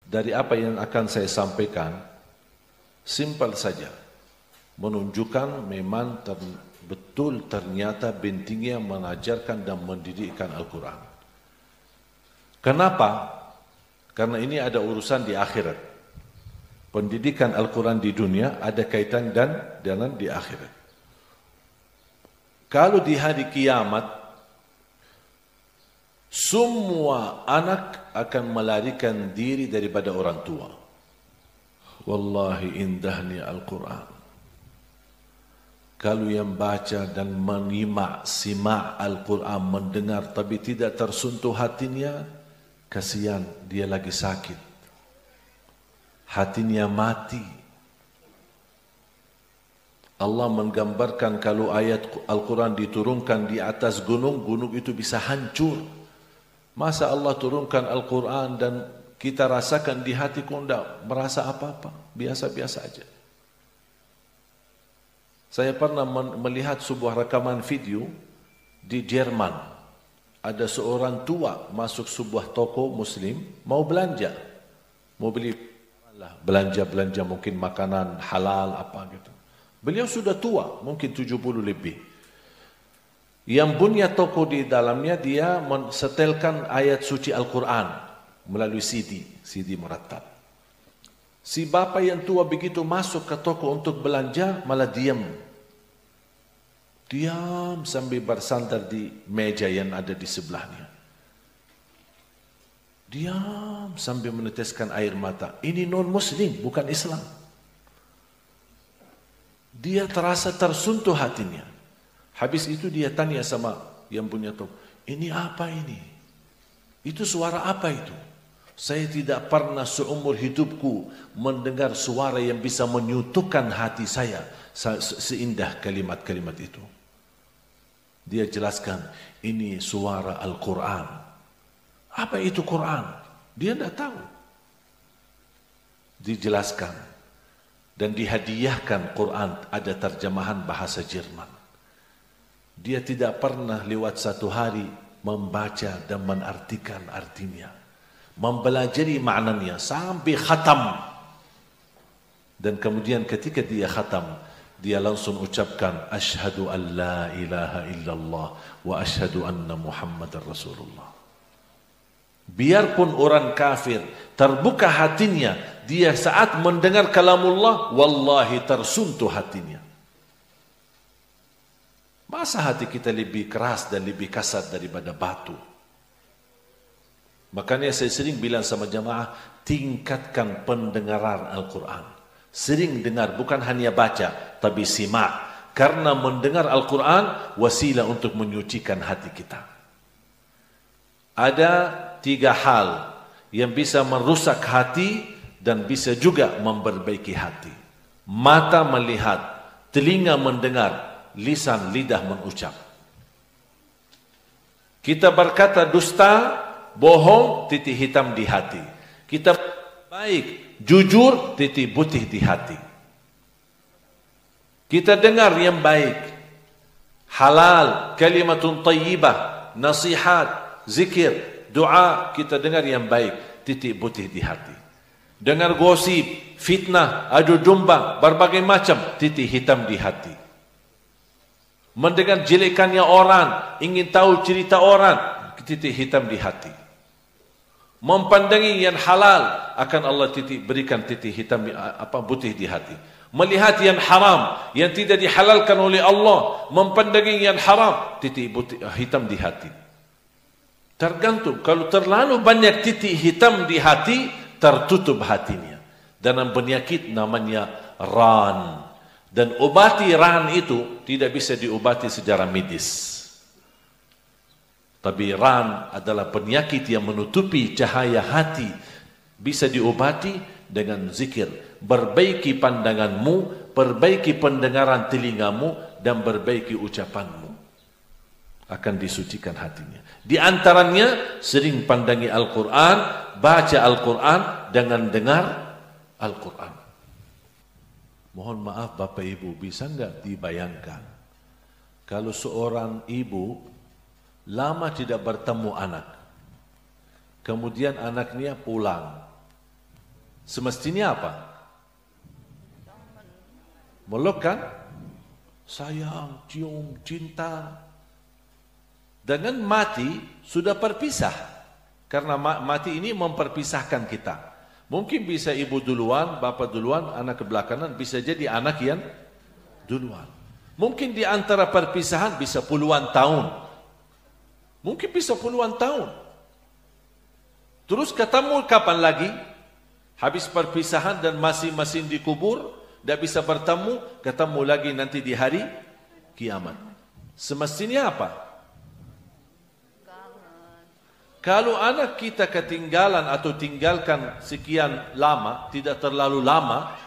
dari apa yang akan saya sampaikan, simpel saja, menunjukkan memang betul ternyata pentingnya mengajarkan dan mendidikkan Al-Quran. Kenapa? Karena ini ada urusan di akhirat. Pendidikan Al-Quran di dunia ada kaitan dan di akhirat. Kalau di hari kiamat, semua anak akan melarikan diri daripada orang tua. Wallahi indahnya Al-Quran. Kalau yang baca dan simak Al-Quran, mendengar tapi tidak tersentuh hatinya, kasihan dia lagi sakit. Hatinya mati. Allah menggambarkan kalau ayat Al-Quran diturunkan di atas gunung, gunung itu bisa hancur. Masa Allah turunkan Al-Quran dan kita rasakan di hati kok tidak merasa apa-apa, biasa-biasa aja. Saya pernah melihat sebuah rekaman video di Jerman. Ada seorang tua masuk sebuah toko muslim, mau belanja. Mau beli belanja mungkin makanan halal apa gitu. Beliau sudah tua, mungkin 70 lebih. Yang punya toko di dalamnya dia mensetelkan ayat suci Al-Quran melalui CD meratap. Si bapak yang tua begitu masuk ke toko untuk belanja malah diam sambil bersandar di meja yang ada di sebelahnya. Diam sambil meneteskan air mata. Ini non-muslim, bukan Islam. Dia terasa tersentuh hatinya. Habis itu dia tanya sama yang punya toko, ini apa ini? Itu suara apa itu? Saya tidak pernah seumur hidupku mendengar suara yang bisa menyutukan hati saya seindah kalimat-kalimat itu. Dia jelaskan, ini suara Al-Quran. Apa itu Quran? Dia tidak tahu. Dijelaskan dan dihadiahkan Quran, ada terjemahan bahasa Jerman. Dia tidak pernah lewat satu hari membaca dan menartikan artinya, mempelajari maknanya sampai khatam. Dan kemudian ketika dia khatam, dia langsung ucapkan asyhadu an la ilaha illallah wa asyhadu anna Muhammadar Rasulullah. Biarpun orang kafir terbuka hatinya, dia saat mendengar kalamullah wallahi tersentuh hatinya. Masa hati kita lebih keras dan lebih kasar daripada batu? Makanya saya sering bilang sama jamaah, tingkatkan pendengaran Al-Quran. Sering dengar, bukan hanya baca, tapi simak. Karena mendengar Al-Quran wasilah untuk menyucikan hati kita. Ada 3 hal yang bisa merusak hati dan bisa juga memperbaiki hati. Mata melihat, telinga mendengar, lisan lidah mengucap. Kita berkata dusta, bohong, titik hitam di hati. Kita baik, jujur, titik putih di hati. Kita dengar yang baik, halal, kalimatun tayyibah, nasihat, zikir, doa, kita dengar yang baik, titik putih di hati. Dengar gosip, fitnah, adu domba, berbagai macam, titik hitam di hati. Mendengar jelekannya orang, ingin tahu cerita orang, titik hitam di hati. Mempandangi yang halal, akan Allah berikan titik hitam putih di hati. Melihat yang haram, yang tidak dihalalkan oleh Allah, mempandangi yang haram, titik hitam di hati. Tergantung, kalau terlalu banyak titik hitam di hati, tertutup hatinya. Dan penyakit namanya ran. Dan obati ran itu tidak bisa diobati secara medis. Tapi ran adalah penyakit yang menutupi cahaya hati. Bisa diobati dengan zikir. Perbaiki pandanganmu, perbaiki pendengaran telingamu, dan perbaiki ucapanmu. Akan disucikan hatinya. Di antaranya sering pandangi Al-Quran, baca Al-Quran, dengan dengar Al-Quran. Mohon maaf Bapak Ibu, bisa enggak dibayangkan kalau seorang ibu lama tidak bertemu anak, kemudian anaknya pulang, Semestinya apa? Meluk kan? Sayang, cium, cinta. Dengan mati sudah berpisah. Karena mati ini memperpisahkan kita. Mungkin bisa ibu duluan, bapak duluan, anak kebelakangan, bisa jadi anak yang duluan. Mungkin di antara perpisahan bisa puluhan tahun. Mungkin bisa puluhan tahun. Terus ketemu kapan lagi? Habis perpisahan dan masing-masing dikubur, tidak bisa bertemu, ketemu lagi nanti di hari kiamat. Semestinya apa? Kalau anak kita ketinggalan atau tinggalkan sekian lama, tidak terlalu lama,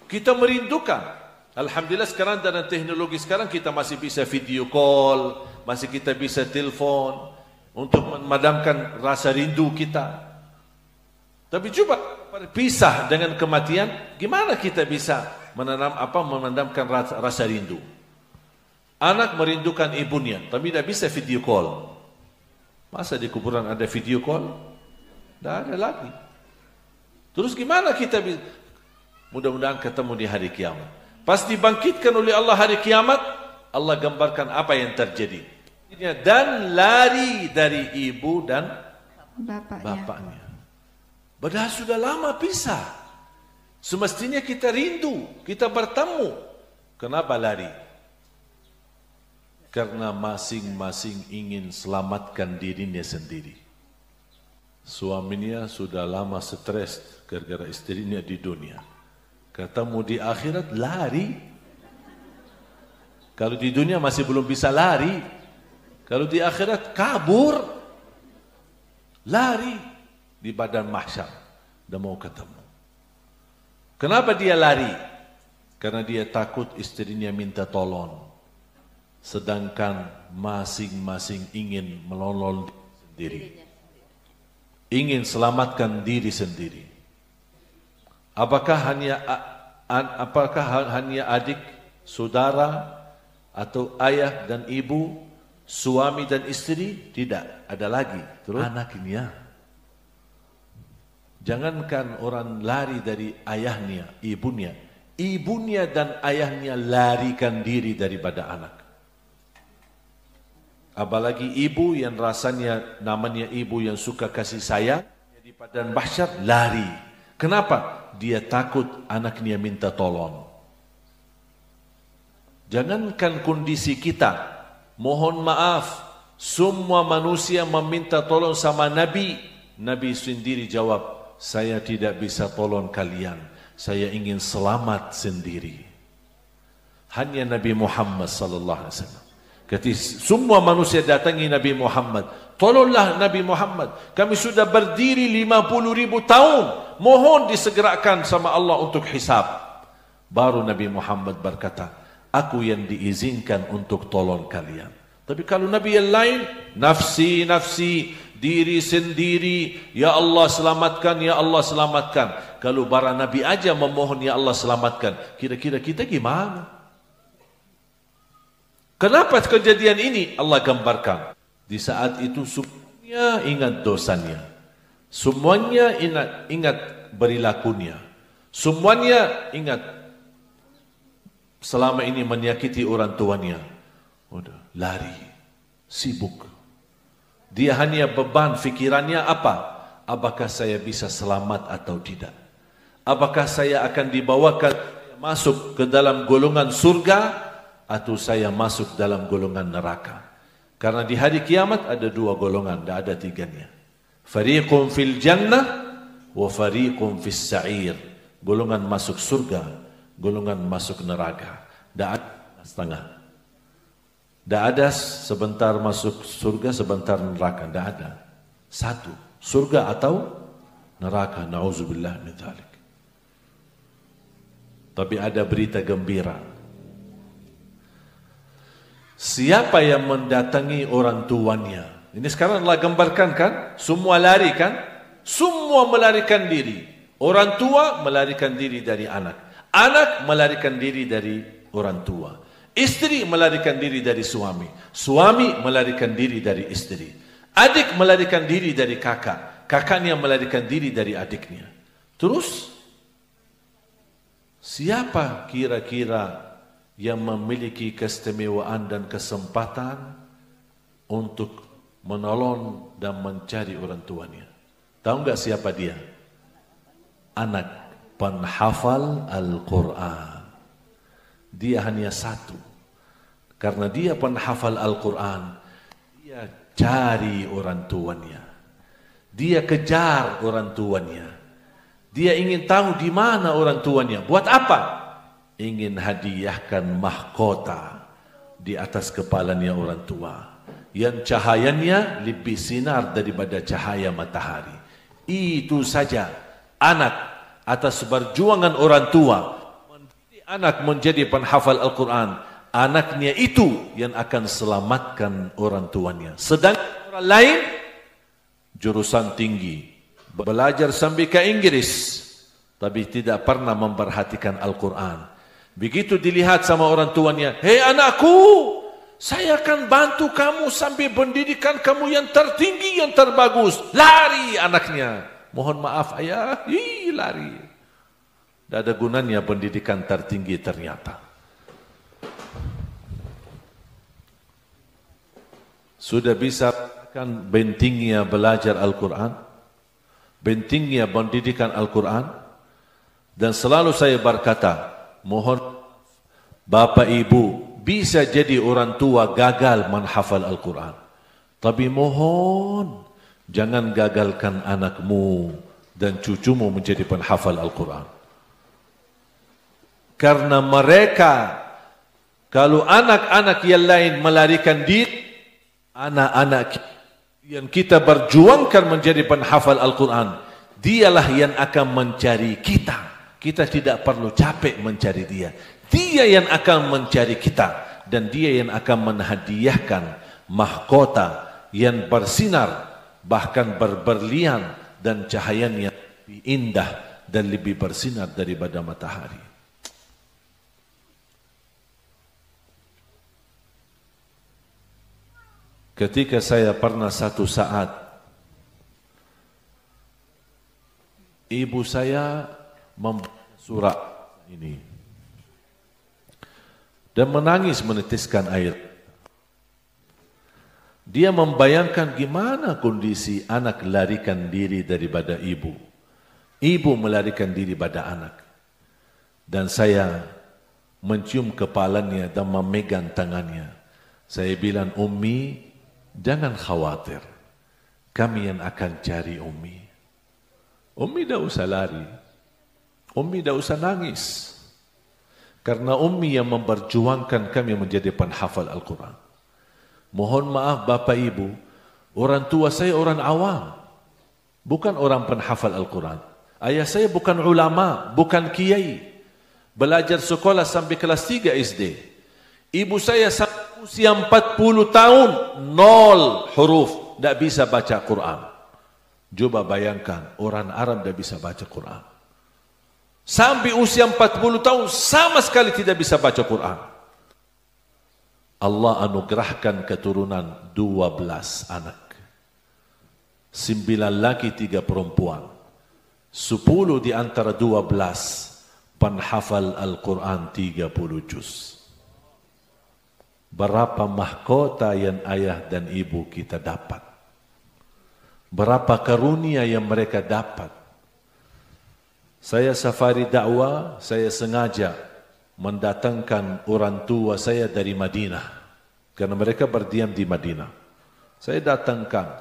kita merindukan. Alhamdulillah sekarang dengan teknologi sekarang kita masih bisa video call, masih kita bisa telepon untuk memadamkan rasa rindu kita. Tapi coba berpisah dengan kematian, gimana kita bisa memendamkan rasa rindu? Anak merindukan ibunya, tapi tidak bisa video call. Masa di kuburan ada video call? Tidak ada lagi. Terus gimana kita bisa? Mudah-mudahan ketemu di hari kiamat. Pas dibangkitkan oleh Allah hari kiamat, Allah gambarkan apa yang terjadi. Dan lari dari ibu dan bapaknya. Padahal sudah lama pisah. Semestinya kita rindu, kita bertemu. Kenapa lari? Karena masing-masing ingin selamatkan dirinya sendiri. Suaminya sudah lama stres gara-gara istrinya di dunia. Ketemu di akhirat lari. Kalau di dunia masih belum bisa lari. Kalau di akhirat kabur. Lari di badan mahsyar. Dan mau ketemu. Kenapa dia lari? Karena dia takut istrinya minta tolong. Sedangkan masing-masing ingin menolong diri. Ingin selamatkan diri sendiri. Apakah hanya adik, saudara, atau ayah dan ibu, suami dan istri? Tidak, ada lagi. Terus anaknya. Jangankan orang lari dari ayahnya, ibunya. Ibunya dan ayahnya larikan diri daripada anak. Apalagi ibu yang rasanya namanya ibu yang suka kasih sayang, di padang mahsyar lari. Kenapa? Dia takut anaknya minta tolong. Jangankan kondisi kita, mohon maaf, semua manusia meminta tolong sama Nabi. Nabi sendiri jawab, saya tidak bisa tolong kalian, saya ingin selamat sendiri. Hanya Nabi Muhammad sallallahu alaihi wasallam. Ketika semua manusia datangi Nabi Muhammad, tolonglah Nabi Muhammad. Kami sudah berdiri 50.000 tahun. Mohon disegerakan sama Allah untuk hisab. Baru Nabi Muhammad berkata, aku yang diizinkan untuk tolong kalian. Tapi kalau Nabi yang lain, nafsi, nafsi, diri sendiri, ya Allah selamatkan, ya Allah selamatkan. Kalau para Nabi aja memohon, ya Allah selamatkan. Kira-kira kita gimana? Kenapa kejadian ini Allah gambarkan? Di saat itu semuanya ingat dosanya. Semuanya ingat perilakunya. Semuanya ingat selama ini menyakiti orang tuanya. Udah, lari, sibuk. Dia hanya beban fikirannya apa? Apakah saya bisa selamat atau tidak? Apakah saya akan dibawakan masuk ke dalam golongan surga atau saya masuk dalam golongan neraka? Karena di hari kiamat ada dua golongan, tidak ada tiganya. Fariqun fil jannah wa fariqun fis sa'ir. Golongan masuk surga, golongan masuk neraka. Tidak ada setengah. Tidak ada sebentar masuk surga, sebentar neraka. Tidak ada. Satu, surga atau neraka. Na'udzubillah min dzalik. Tapi ada berita gembira. Siapa yang mendatangi orang tuanya? Ini sekarang Allah gambarkan kan? Semua lari kan? Semua melarikan diri. Orang tua melarikan diri dari anak. Anak melarikan diri dari orang tua. Istri melarikan diri dari suami. Suami melarikan diri dari istri. Adik melarikan diri dari kakak. Kakaknya melarikan diri dari adiknya. Terus Siapa kira-kira yang memiliki keistimewaan dan kesempatan untuk menolong dan mencari orang tuanya? Tahu enggak siapa dia? Anak penghafal Al-Quran. Dia hanya satu. Karena dia penghafal Al-Quran, dia cari orang tuanya. Dia kejar orang tuanya. Dia ingin tahu di mana orang tuanya. Buat apa? Ingin hadiahkan mahkota di atas kepalanya orang tua, yang cahayanya lebih sinar daripada cahaya matahari. Itu saja anak atas perjuangan orang tua. Anak menjadi penghafal Al-Quran. Anaknya itu yang akan selamatkan orang tuanya. Sedangkan orang lain jurusan tinggi, belajar sampai ke Inggris, tapi tidak pernah memperhatikan Al-Quran. Begitu dilihat sama orang tuanya, hei anakku, saya akan bantu kamu sampai pendidikan kamu yang tertinggi, yang terbagus. Lari anaknya. Mohon maaf ayah, lari. Tidak ada gunanya pendidikan tertinggi ternyata. Sudah bisa kan pentingnya belajar Al-Quran, pentingnya pendidikan Al-Quran. Dan selalu saya berkata, mohon Bapak Ibu, bisa jadi orang tua gagal menghafal Al-Quran, tapi mohon jangan gagalkan anakmu dan cucumu menjadi penghafal Al-Quran. Karena mereka, kalau anak-anak yang lain melarikan diri, anak-anak yang kita berjuangkan menjadi penghafal Al-Quran, dialah yang akan mencari kita. Kita tidak perlu capek mencari dia. Dia yang akan mencari kita. Dan dia yang akan menghadiahkan mahkota yang bersinar, bahkan berberlian, dan cahayanya lebih indah dan lebih bersinar daripada matahari. Ketika saya pernah satu saat, ibu saya membaca surat ini dan menangis menetiskan air. Dia membayangkan gimana kondisi anak larikan diri daripada ibu, ibu melarikan diri pada anak. Dan saya mencium kepalanya dan memegang tangannya. Saya bilang, Ummi, jangan khawatir, kami yang akan cari Ummi. Ummi tidak usah lari, Ummi tidak usah nangis, karena Ummi yang memperjuangkan kami menjadi penghafal Al-Quran. Mohon maaf Bapak Ibu, orang tua saya orang awam, bukan orang penghafal Al-Quran. Ayah saya bukan ulama, bukan kiai, belajar sekolah sampai kelas 3 SD. Ibu saya sampai usia 40 tahun, 0 huruf, tidak bisa baca Quran. Coba bayangkan, orang Arab tidak bisa baca Quran. Sampai usia 40 tahun, sama sekali tidak bisa baca Quran. Allah anugerahkan keturunan 12 anak. 9 laki, 3 perempuan. 10 di antara 12 penghafal Al-Quran 30 juz. Berapa mahkota yang ayah dan ibu kita dapat? Berapa karunia yang mereka dapat? Saya safari dakwah, saya sengaja mendatangkan orang tua saya dari Madinah, karena mereka berdiam di Madinah. Saya datangkan,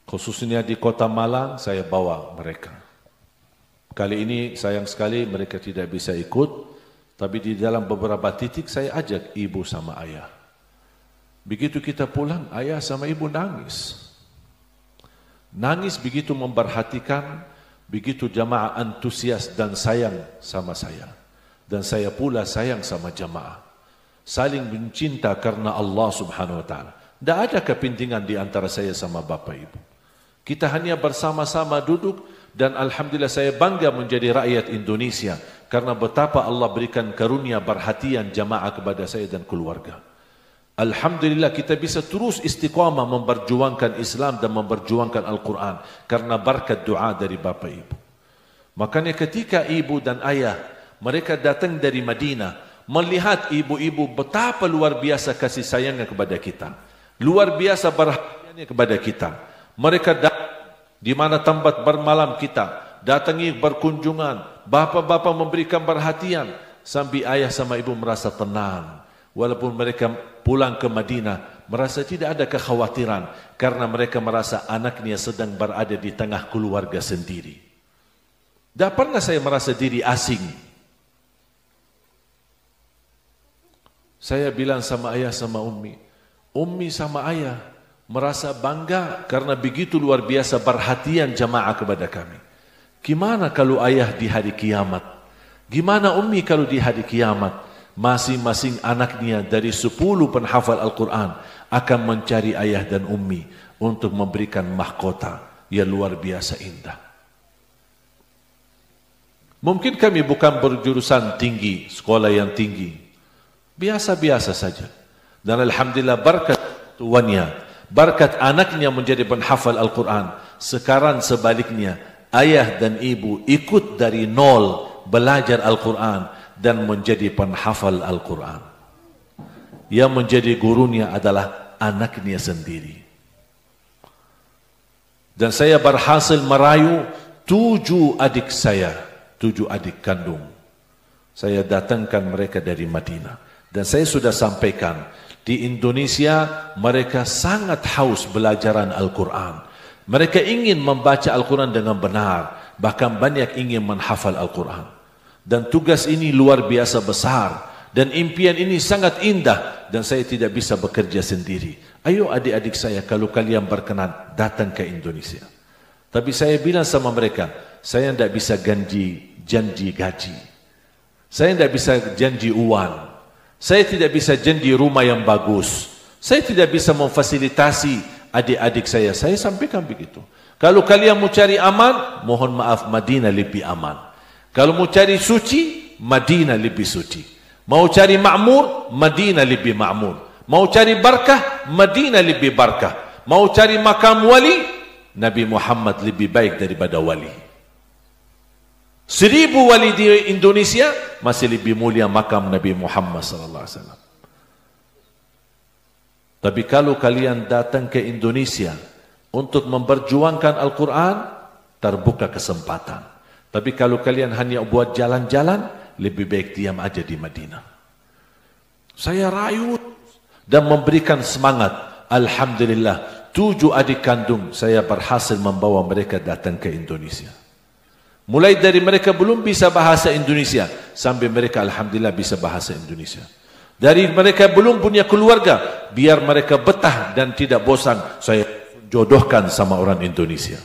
khususnya di kota Malang, saya bawa mereka. Kali ini sayang sekali mereka tidak bisa ikut, tapi di dalam beberapa titik saya ajak ibu sama ayah. Begitu kita pulang, ayah sama ibu nangis. Nangis begitu memperhatikan, begitu jamaah antusias dan sayang sama saya. Dan saya pula sayang sama jamaah. Saling mencinta karena Allah subhanahu wa ta'ala. Tidak ada kepentingan di antara saya sama bapak ibu. Kita hanya bersama-sama duduk, dan alhamdulillah saya bangga menjadi rakyat Indonesia karena betapa Allah berikan karunia perhatian jamaah kepada saya dan keluarga. Alhamdulillah kita bisa terus istiqamah memperjuangkan Islam dan memperjuangkan Al-Quran karena berkat doa dari bapak ibu. Makanya ketika ibu dan ayah Mereka datang dari Madinah, melihat ibu-ibu betapa luar biasa kasih sayangnya kepada kita, luar biasa perhatiannya kepada kita. Mereka datang di mana tempat bermalam kita, datangi berkunjungan, bapak-bapak memberikan perhatian, sampai ayah sama ibu merasa tenang. Walaupun mereka pulang ke Madinah, merasa tidak ada kekhawatiran, karena mereka merasa anaknya sedang berada di tengah keluarga sendiri. Tak pernah saya merasa diri asing. Saya bilang sama ayah sama Ummi sama ayah merasa bangga karena begitu luar biasa perhatian jamaah kepada kami. Gimana kalau ayah di hari kiamat? Gimana Ummi kalau di hari kiamat? Masing-masing anaknya dari 10 penghafal Al-Quran akan mencari ayah dan Ummi untuk memberikan mahkota yang luar biasa indah. Mungkin kami bukan berjurusan tinggi, sekolah yang tinggi, biasa-biasa saja. Dan alhamdulillah berkat tuannya, berkat anaknya menjadi penghafal Al-Quran. Sekarang sebaliknya, ayah dan ibu ikut dari nol belajar Al-Quran dan menjadi penghafal Al-Quran. Yang menjadi gurunya adalah anaknya sendiri. Dan saya berhasil merayu 7 adik saya, 7 adik kandung. Saya datangkan mereka dari Madinah. Dan saya sudah sampaikan, di Indonesia mereka sangat haus belajaran Al-Quran. Mereka ingin membaca Al-Quran dengan benar, bahkan banyak ingin menghafal Al-Quran. Dan tugas ini luar biasa besar, dan impian ini sangat indah, dan saya tidak bisa bekerja sendiri. Ayo adik-adik saya, kalau kalian berkenan, datang ke Indonesia. Tapi saya bilang sama mereka, saya tidak bisa janji gaji. Saya tidak bisa janji uang. Saya tidak bisa janji rumah yang bagus. Saya tidak bisa memfasilitasi adik-adik saya. Saya sampaikan begitu. Kalau kalian mau cari aman, mohon maaf, Madinah lebih aman. Kalau mau cari suci, Madinah lebih suci. Mau cari makmur, Madinah lebih makmur. Mau cari berkah, Madinah lebih berkah. Mau cari makam wali, Nabi Muhammad lebih baik daripada wali. 1000 wali di Indonesia masih lebih mulia makam Nabi Muhammad sallallahu alaihi wasallam. Tapi kalau kalian datang ke Indonesia untuk memperjuangkan Al-Quran, terbuka kesempatan. Tapi kalau kalian hanya buat jalan-jalan, lebih baik diam aja di Madinah. Saya rayu dan memberikan semangat. Alhamdulillah, 7 adik kandung saya berhasil membawa mereka datang ke Indonesia. Mulai dari mereka belum bisa bahasa Indonesia, sampai mereka alhamdulillah bisa bahasa Indonesia. Dari mereka belum punya keluarga, biar mereka betah dan tidak bosan, saya jodohkan sama orang Indonesia.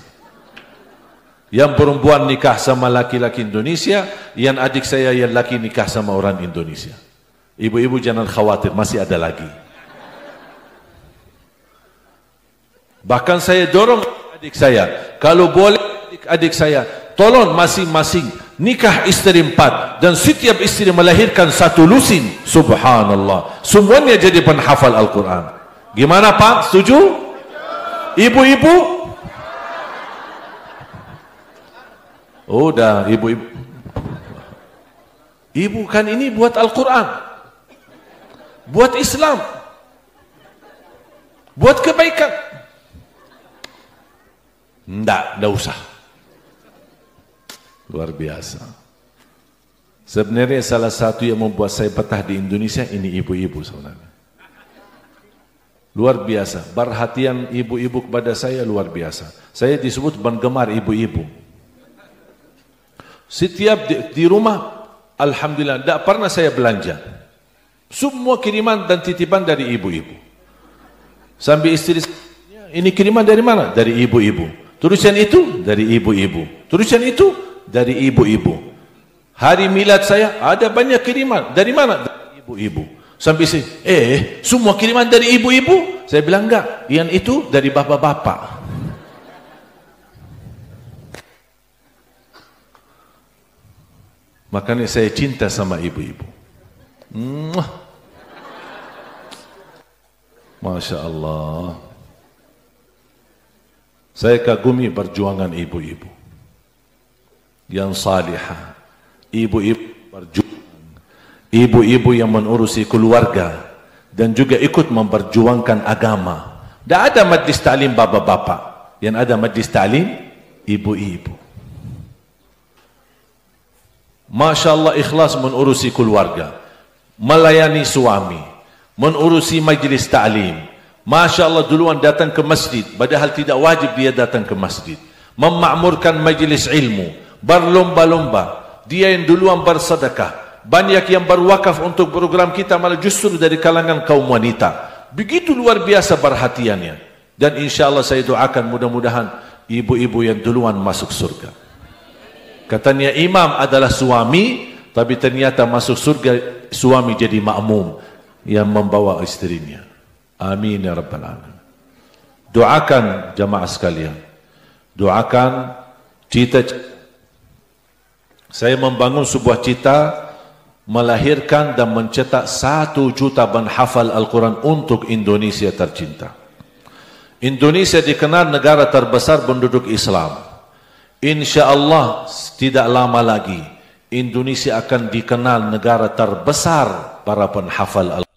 Yang perempuan nikah sama laki-laki Indonesia, yang adik saya yang laki nikah sama orang Indonesia. Ibu-ibu jangan khawatir, masih ada lagi. Bahkan saya dorong adik saya, kalau boleh adik saya, tolong masing-masing nikah istri 4 dan setiap istri melahirkan 1 lusin. Subhanallah, semuanya jadi penghafal Al-Quran. Gimana Pak? Setuju? Ibu-ibu? Udah ibu-ibu. Ibu kan ini buat Al-Quran, buat Islam, buat kebaikan. Tidak usah. Luar biasa. Sebenarnya salah satu yang membuat saya betah di Indonesia ini ibu-ibu sebenarnya. Luar biasa. Perhatian ibu-ibu kepada saya luar biasa. Saya disebut penggemar ibu-ibu. Setiap di rumah, alhamdulillah, tidak pernah saya belanja. Semua kiriman dan titipan dari ibu-ibu. Sampai istri, ini kiriman dari mana? Dari ibu-ibu. Tulisan itu dari ibu-ibu. Tulisan itu dari ibu-ibu. Hari milad saya ada banyak kiriman. Dari mana? Dari ibu-ibu. Sampai sini, semua kiriman dari ibu-ibu? Saya bilang enggak, yang itu dari bapak-bapak. Makanya saya cinta sama ibu-ibu. Masya Allah. Saya kagumi perjuangan ibu-ibu yang salihah, ibu-ibu ibu-ibu yang menurusi keluarga dan juga ikut memperjuangkan agama. Tidak ada majlis ta'lim bapa-bapa, yang ada majlis ta'lim ibu-ibu. Masya Allah, ikhlas menurusi keluarga, melayani suami, menurusi majlis ta'lim. Masya Allah, duluan datang ke masjid, padahal tidak wajib dia datang ke masjid. Memakmurkan majlis ilmu, berlomba-lomba. Dia yang duluan bersedekah. Banyak yang berwakaf untuk program kita malah justru dari kalangan kaum wanita. Begitu luar biasa perhatiannya. Dan insya Allah saya doakan mudah-mudahan ibu-ibu yang duluan masuk surga. Katanya imam adalah suami, tapi ternyata masuk surga suami jadi makmum yang membawa istrinya. Amin ya rabbal alamin. Doakan jamaah sekalian. Doakan cita. Saya membangun sebuah cita melahirkan dan mencetak 1 juta penghafal Al-Quran untuk Indonesia tercinta. Indonesia dikenal negara terbesar penduduk Islam. Insya Allah tidak lama lagi Indonesia akan dikenal negara terbesar para penghafal Al-Quran.